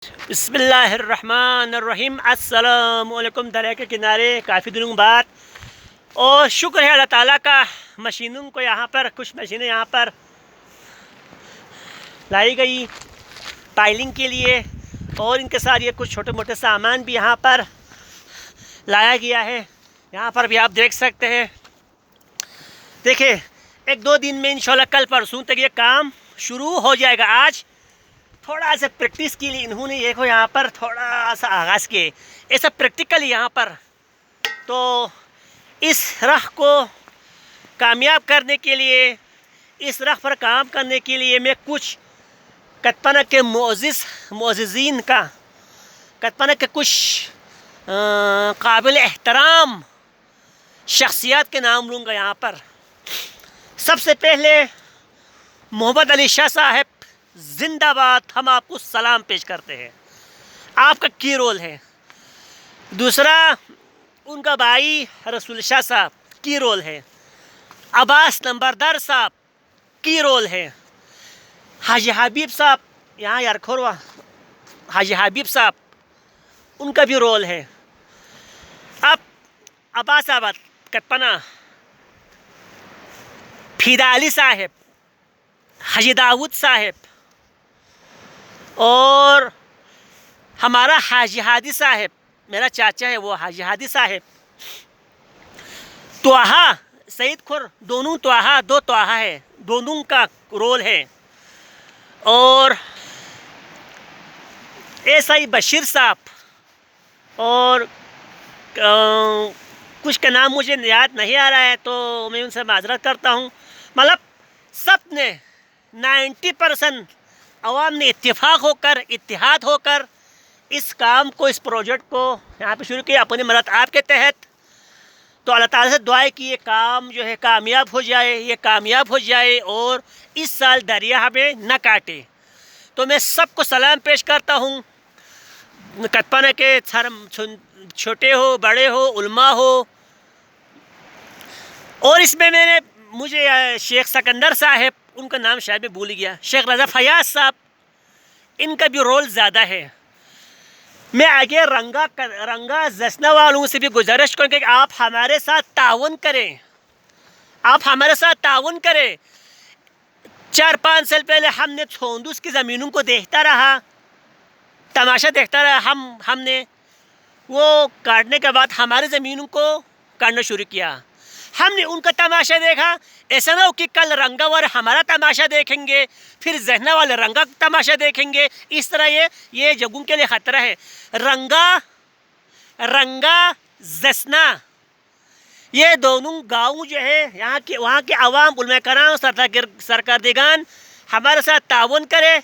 بسم اللہ الرحمن الرحیم۔ السلام علیکم۔ دریا کے کنارے کافی دنوں بعد، اور شکر ہے اللہ تعالیٰ کا، مشینوں کو یہاں پر کچھ مشینیں یہاں پر لائی گئی پائلنگ کے لیے، اور ان کے ساتھ یہ کچھ چھوٹے موٹے سامان بھی یہاں پر لایا گیا ہے۔ یہاں پر بھی آپ دیکھ سکتے ہیں۔ دیکھیں، ایک دو دن میں انشاءاللہ کل پرسوں تک یہ کام شروع ہو جائے گا۔ آج تھوڑا سا پریکٹس کے لیے انہوں نے دیکھو یہاں پر تھوڑا سا آغاز کیے، ایسا پریکٹیکل یہاں پر۔ تو اس راہ کو کامیاب کرنے کے لیے، اس راہ پر کام کرنے کے لیے میں کچھ کتپنا کے معززین کا، کتپنا کے کچھ قابل احترام شخصیات کے نام لوں گا یہاں پر۔ سب سے پہلے محمد علی شاہ صاحب زندہ باد، ہم آپ کو سلام پیش کرتے ہیں۔ آپ کا کی رول ہے۔ دوسرا ان کا بھائی رسول شاہ صاحب کی رول ہے۔ عباس نمبردار صاحب کی رول ہے۔ حاجی حبیب صاحب یہاں یارکھوروا، حاجی حبیب صاحب ان کا بھی رول ہے۔ اب عباس آباد کتپنا فیدا علی صاحب، حاجی داود صاحب، اور ہمارا حاجی ہادی صاحب، میرا چاچا ہے وہ حاجی ہادی صاحب، توہا سعید کھر، دونوں توہا، دو توہا ہے، دونوں کا رول ہے۔ اور ایسا ہی بشیر صاحب، اور کچھ کا نام مجھے یاد نہیں آ رہا ہے تو میں ان سے معذرت کرتا ہوں۔ مطلب سب نے 90% عوام نے اتفاق ہو کر، اتحاد ہو کر اس کام کو، اس پروجیکٹ کو یہاں پہ شروع کیا اپنی مدد آپ کے تحت۔ تو اللہ تعالیٰ سے دعا ہے کہ یہ کام جو ہے کامیاب ہو جائے، یہ کامیاب ہو جائے اور اس سال دریا ہمیں نہ کاٹے۔ تو میں سب کو سلام پیش کرتا ہوں، کتپنا کے چھوٹے ہو، بڑے ہو، علماء ہو۔ اور اس میں مجھے شیخ سکندر صاحب، ان کا نام شاید میں بھول گیا، شیخ رضا فیاض صاحب، ان کا بھی رول زیادہ ہے۔ میں آگے رنگا زسنا والوں سے بھی گزارش کروں کہ آپ ہمارے ساتھ تعاون کریں، آپ ہمارے ساتھ تعاون کریں۔ 4-5 سال پہلے ہم نے چھوندوس کی زمینوں کو دیکھتا رہا، تماشا دیکھتا رہا۔ ہم نے وہ کاٹنے کے بعد ہماری زمینوں کو کاٹنا شروع کیا، ہم نے ان کا تماشا دیکھا۔ ایسا نہ ہو کہ کل رنگا والے ہمارا تماشا دیکھیں گے، پھر ذہنا والے رنگا تماشا دیکھیں گے۔ اس طرح یہ جگہوں کے لیے خطرہ ہے۔ رنگا زسنا، یہ دونوں گاؤں جو ہے وہاں کے عوام، علماء کرام، سرکردگان ہمارے ساتھ تعاون کرے،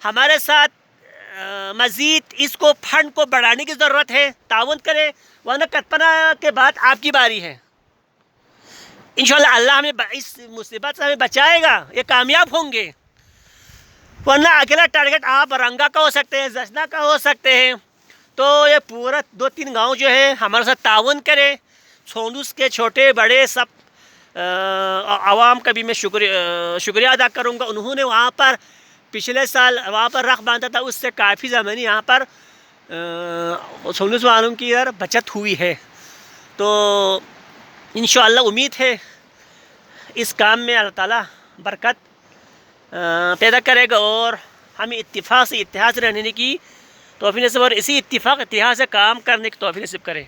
ہمارے ساتھ مزید اس کو فنڈ کو بڑھانے کی ضرورت ہے، تعاون کرے، ورنہ کتپنا کے بعد آپ کی باری ہے۔ انشاءاللہ اللہ ہمیں اس مصیبت سے ہمیں بچائے گا، یہ کامیاب ہوں گے۔ ورنہ اگلا ٹارگٹ آپ رنگا کا ہو سکتے ہیں، زسنا کا ہو سکتے ہیں۔ تو یہ پورا 2-3 گاؤں جو ہے ہمارے ساتھ تعاون کرے۔ چھوندوس کے چھوٹے بڑے سب عوام کا بھی میں شکریہ ادا کروں گا۔ انہوں نے وہاں پر پچھلے سال وہاں پر رخ باندھا تھا، اس سے کافی زمین یہاں پر چھوندوس والوں کی بچت ہوئی ہے۔ تو انشاءاللہ امید ہے اس کام میں اللہ تعالیٰ برکت پیدا کرے گا، اور ہمیں اتفاق سے اتحاد سے رہنے کی توفیق نصیب، اور اسی اتفاق اتحاد سے کام کرنے کی توفیق نصیب کرے۔